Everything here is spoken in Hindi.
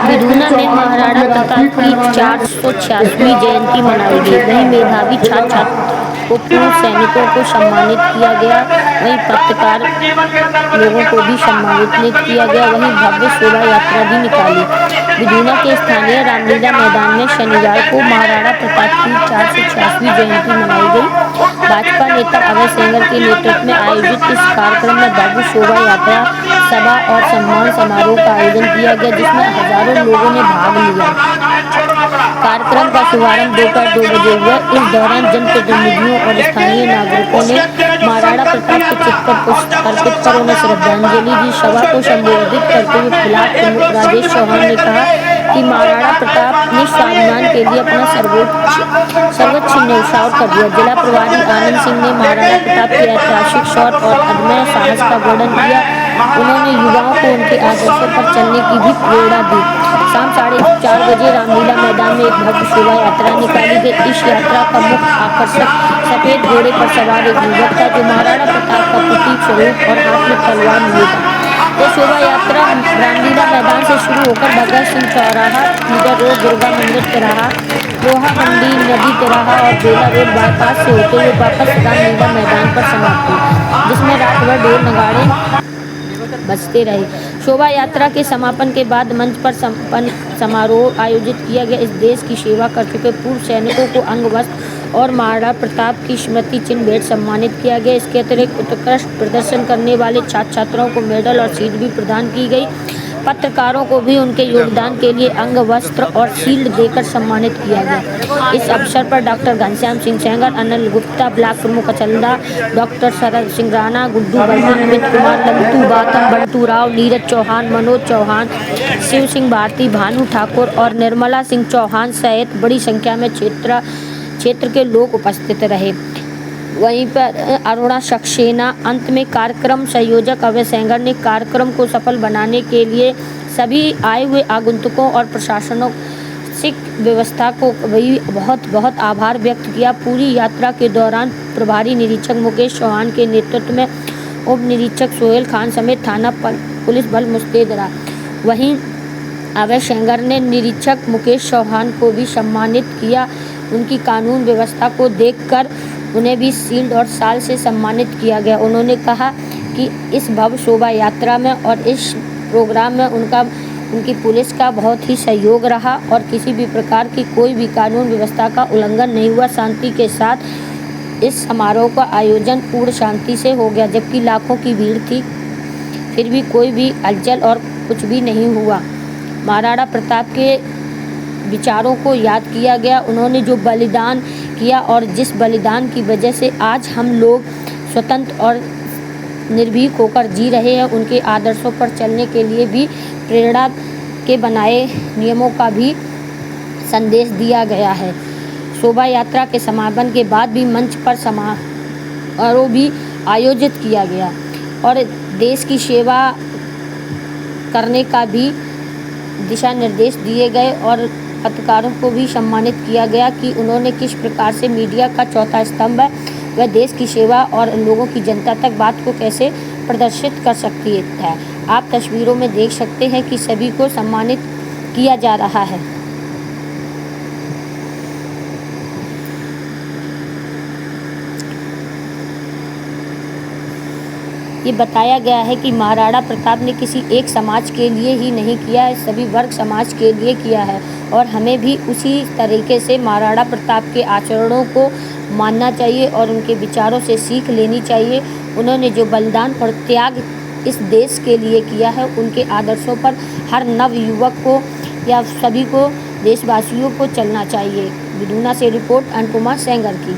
विधूना में महाराणा प्रताप की 466वीं जयंती मनाई गई। वहीं मेधावी छात्र छात्राओं को, पूर्व सैनिकों को सम्मानित किया गया। वहीं पत्रकार लोगों को भी सम्मानित किया गया। वहीं भव्य शोभा यात्रा भी निकाली। विधूना के स्थानीय रामलीला मैदान में शनिवार को महाराणा प्रताप की 466वीं जयंती मनाई गई। भाजपा नेता अभय सेंगर के नेतृत्व में आयोजित इस कार्यक्रम में भव्य शोभा यात्रा, सभा और सम्मान समारोह का आयोजन किया गया, जिसमें हजारों लोगों ने भाग लिया। कार्यक्रम का शुभारंभ दोपहर 2 बजे हुआ। इस दौरान जनप्रतिनिधियों और स्थानीय नागरिकों ने महाराणा प्रताप के चित्र पर पुष्प अर्पित कर उन्हें श्रद्धांजलि दी। सभा को संबोधित करते हुए ब्लॉक प्रमुख राजेश चौहान ने कहा कि महाराणा प्रताप ने स्वाभिमान के लिए अपना सर्वोच्च न्यौछावर कर दिया। जिला प्रभारी आनंद सिंह ने महाराणा प्रताप के ऐतिहासिक शौर्य और अदम्य साहस का वर्णन किया। उन्होंने युवाओं को उनके आदर्शों पर चलने की भी प्रेरणा दी। शाम 4:30 बजे रामलीला मैदान में एक भव्य शोभा यात्रा निकाली गई। इस यात्रा का मुख्य आकर्षक सफेद घोड़े पर सवार एक युवक था, जो महाराणा प्रताप का प्रतीक स्वरूप और हाथ में तलवार लिए था। ये शोभा यात्रा रामलीला मैदान से शुरू होकर भगत सिंह चौराहा, लीडर रोड, दुर्गा मंदिर तिराहा, लोहा मंडी, नदी तिराहा और बेला रोड बाईपास से होते हुए वापस रामलीला मैदान पर समाप्त हुई, जिसमें रात भर ढोल नगाड़े बजते रहे। शोभा यात्रा के समापन के बाद मंच पर संपन्न समारोह आयोजित किया गया। इस देश की सेवा कर चुके पूर्व सैनिकों को अंग वस्त्र और महाराणा प्रताप की स्मृति चिन्ह भेंट सम्मानित किया गया। इसके अतिरिक्त उत्कृष्ट प्रदर्शन करने वाले छात्र छात्राओं को मेडल और शील्ड भी प्रदान की गई। पत्रकारों को भी उनके योगदान के लिए अंग वस्त्र और शील्ड देकर सम्मानित किया गया। इस अवसर पर डॉक्टर घनश्याम सिंह सेंगर, अनिल गुप्ता, ब्लॉक प्रमुख अचलदा, डॉक्टर शरद सिंह राणा, गुड्डू वर्मा, अमित कुमार, लंतू बातम, बंटू राव, नीरज चौहान, मनोज चौहान, शिव सिंह भारती, भानु ठाकुर और निर्मला सिंह चौहान सहित बड़ी संख्या में क्षेत्र के लोग उपस्थित रहे। वहीं पर अरुणा सक्सेना। अंत में कार्यक्रम संयोजक अभय सेंगर ने कार्यक्रम को सफल बनाने के लिए सभी आए हुए आगंतुकों और प्रशासनिक व्यवस्था को भी बहुत आभार व्यक्त किया। पूरी यात्रा के दौरान प्रभारी निरीक्षक मुकेश चौहान के नेतृत्व में उप निरीक्षक सोहेल खान समेत थाना पुलिस बल मुस्तैद रहा। वहीं अभय सेंगर ने निरीक्षक मुकेश चौहान को भी सम्मानित किया। उनकी कानून व्यवस्था को देखकर उन्हें भी शील्ड और शाल से सम्मानित किया गया। उन्होंने कहा कि इस भव्य शोभा यात्रा में और इस प्रोग्राम में उनकी पुलिस का बहुत ही सहयोग रहा और किसी भी प्रकार की कोई भी कानून व्यवस्था का उल्लंघन नहीं हुआ। शांति के साथ इस समारोह का आयोजन पूर्ण शांति से हो गया, जबकि लाखों की भीड़ थी, फिर भी कोई भी हलचल और कुछ भी नहीं हुआ। महाराणा प्रताप के विचारों को याद किया गया। उन्होंने जो बलिदान किया और जिस बलिदान की वजह से आज हम लोग स्वतंत्र और निर्भीक होकर जी रहे हैं, उनके आदर्शों पर चलने के लिए भी प्रेरणा के बनाए नियमों का भी संदेश दिया गया है। शोभा यात्रा के समापन के बाद भी मंच पर समारोह भी आयोजित किया गया और देश की सेवा करने का भी दिशा निर्देश दिए गए और पत्रकारों को भी सम्मानित किया गया कि उन्होंने किस प्रकार से मीडिया का चौथा स्तंभ है, वह देश की सेवा और लोगों की जनता तक बात को कैसे प्रदर्शित कर सकती है। आप तस्वीरों में देख सकते हैं कि सभी को सम्मानित किया जा रहा है। ये बताया गया है कि महाराणा प्रताप ने किसी एक समाज के लिए ही नहीं किया है, सभी वर्ग समाज के लिए किया है और हमें भी उसी तरीके से महाराणा प्रताप के आचरणों को मानना चाहिए और उनके विचारों से सीख लेनी चाहिए। उन्होंने जो बलिदान और त्याग इस देश के लिए किया है, उनके आदर्शों पर हर नव युवक को या सभी को, देशवासियों को चलना चाहिए। विधूना से रिपोर्ट अनुपमा सेंगर की।